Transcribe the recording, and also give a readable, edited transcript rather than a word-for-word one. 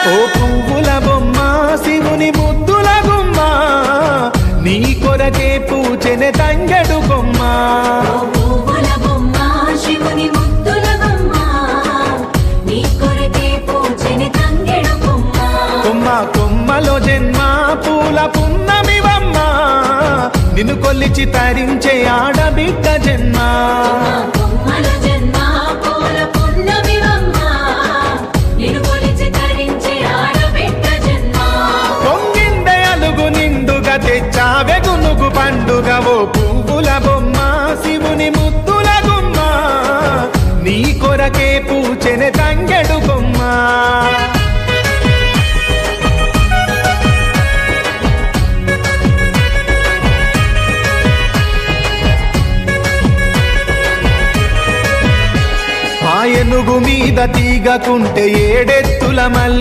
ఓ పువ్వుల బొమ్మ శివుని ముద్దుల గుమ్మ నీ కొరకే పూచెనే తంగెడు కొమ్మ కొమ్మ కొమ్మలో జన్మ పూల పున్నమివమ్మ నిన్ను కొల్లిచి తరించే ఆడబిడ్డ జన్మ పొంగిందే అలుగు నిండుగా తెచ్చావె గునుగు పండుగ ఓ పువ్వుల బొమ్మ శివుని ముద్దుల గుమ్మ నీ కొరకే పూచెనే తంగెడు కొమ్మ ఏనుగు మీద తీగకుంటే ఏడెత్తుల మల్లి